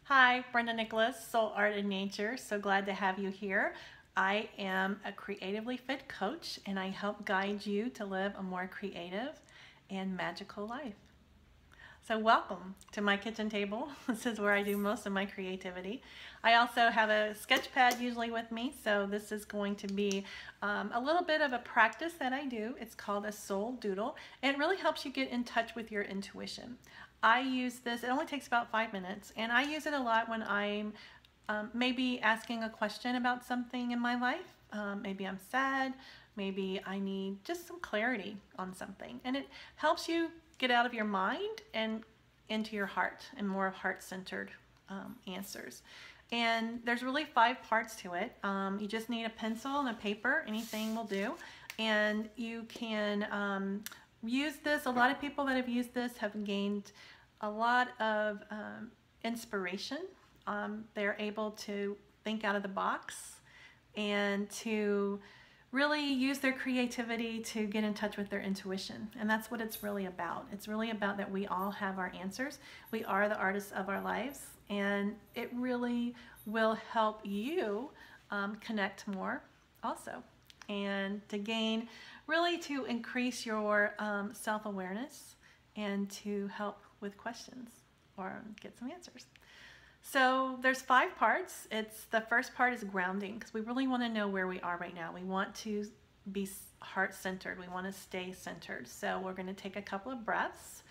Hi, Brenda Nicholas, Soul Art and Nature. So glad to have you here. I am a creatively fit coach and I help guide you to live a more creative and magical life. So welcome to my kitchen table. This is where I do most of my creativity. I also have a sketch pad usually with me, so this is going to be a little bit of a practice that I do. It's called a soul doodle, and it really helps you get in touch with your intuition. I use this, it only takes about 5 minutes, and I use it a lot when I'm maybe asking a question about something in my life. Maybe I'm sad, maybe I need just some clarity on something. And it helps you get out of your mind and into your heart and more heart-centered answers. And there's really 5 parts to it. You just need a pencil and a paper, anything will do. And you can use this. A lot of people that have used this have gained a lot of inspiration. They're able to think out of the box and to really use their creativity to get in touch with their intuition. And that's what it's really about. It's really about that we all have our answers. We are the artists of our lives, and it really will help you connect more also, and to gain, really to increase your self-awareness and to help with questions or get some answers. So there's 5 parts. The first part is grounding, because we really want to know where we are right now. We want to be heart-centered. We want to stay centered. So we're going to take a couple of breaths,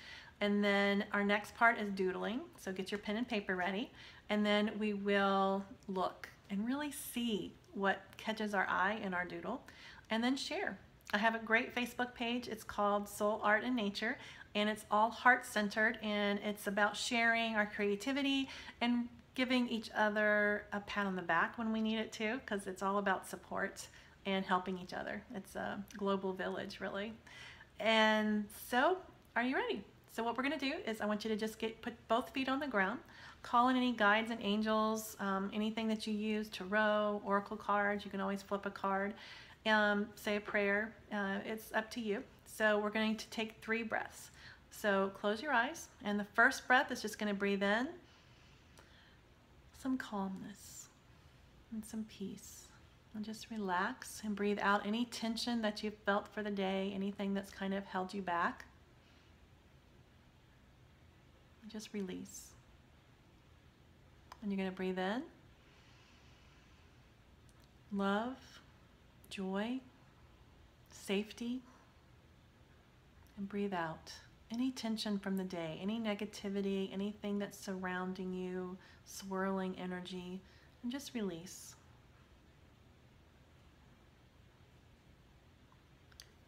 and then our next part is doodling. So get your pen and paper ready, and then we will look and really see what catches our eye in our doodle, and then share. I have a great Facebook page. It's called Soul Art and Nature, and it's all heart-centered, and it's about sharing our creativity and giving each other a pat on the back when we need it too, because it's all about support and helping each other. It's a global village, really. And so, are you ready? So what we're going to do is I want you to just put both feet on the ground, call in any guides and angels, anything that you use, tarot, oracle cards. You can always flip a card. Say a prayer. It's up to you. So we're going to take 3 breaths. So close your eyes, and the first breath is just going to breathe in some calmness and some peace, and just relax and breathe out any tension that you've felt for the day, anything that's kind of held you back. Just release. And you're going to breathe in love, joy, safety, and breathe out any tension from the day, any negativity, anything that's surrounding you, swirling energy, and just release.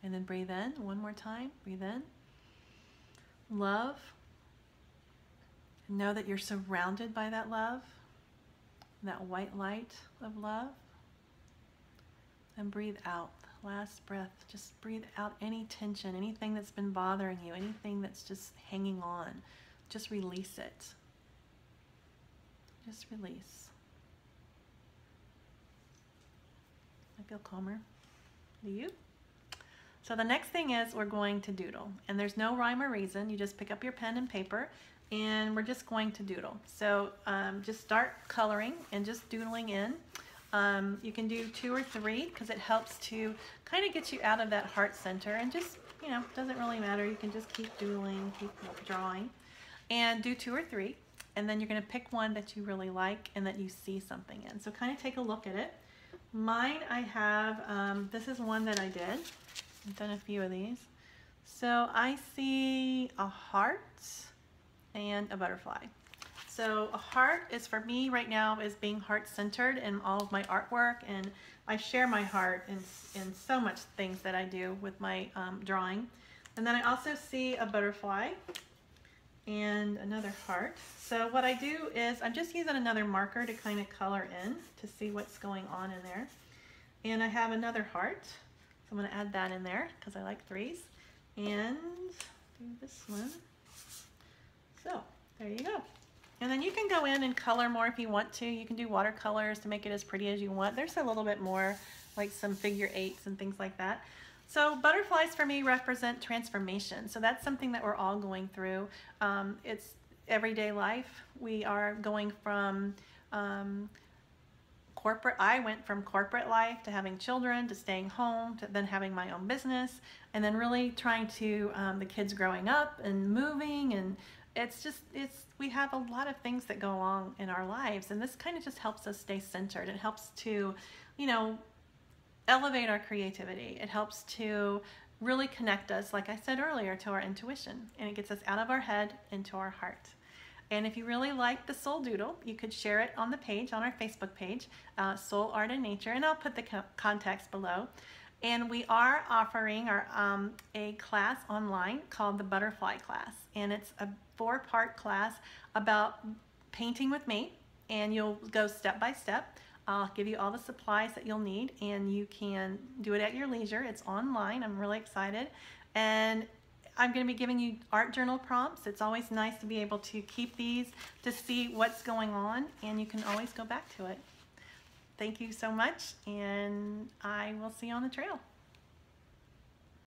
And then breathe in one more time. Breathe in love. Know that you're surrounded by that love, that white light of love. And breathe out. Last breath, just breathe out any tension, anything that's been bothering you, anything that's just hanging on. Just release it. Just release. I feel calmer. Do you? So the next thing is we're going to doodle. And there's no rhyme or reason. You just pick up your pen and paper, and we're just going to doodle. So just start coloring and just doodling in. You can do 2 or 3 because it helps to kind of get you out of that heart center, and just, you know, doesn't really matter. You can just keep doodling, keep drawing, and do 2 or 3, and then you're going to pick one that you really like and that you see something in. So kind of take a look at it. Mine, I have, this is one that I did. I've done a few of these. So I see a heart and a butterfly. So a heart is, for me right now, is being heart-centered in all of my artwork, and I share my heart in so much things that I do with my drawing. And then I also see a butterfly and another heart. So what I do is I'm just using another marker to kind of color in to see what's going on in there. And I have another heart, so I'm going to add that in there because I like 3s. And do this one. So there you go. And then you can go in and color more if you want to. You can do watercolors to make it as pretty as you want. There's a little bit more, like some figure 8s and things like that. So butterflies for me represent transformation. So that's something that we're all going through. everyday life. We are going from I went from corporate life to having children, to staying home, to then having my own business, and then really trying to, the kids growing up and moving, and we have a lot of things that go along in our lives, and this kind of just helps us stay centered. It helps to, elevate our creativity. It helps to really connect us, like I said earlier, to our intuition, and it gets us out of our head into our heart. And if you really like the Soul Doodle, you could share it on the page, on our Facebook page, Soul Art and Nature, and I'll put the contacts below. And we are offering a class online called the Butterfly Class, and it's a 4-part class about painting with me, and you'll go step by step. I'll give you all the supplies that you'll need, and you can do it at your leisure. It's online. I'm really excited. And I'm going to be giving you art journal prompts. It's always nice to be able to keep these to see what's going on, and you can always go back to it. Thank you so much, and I will see you on the trail.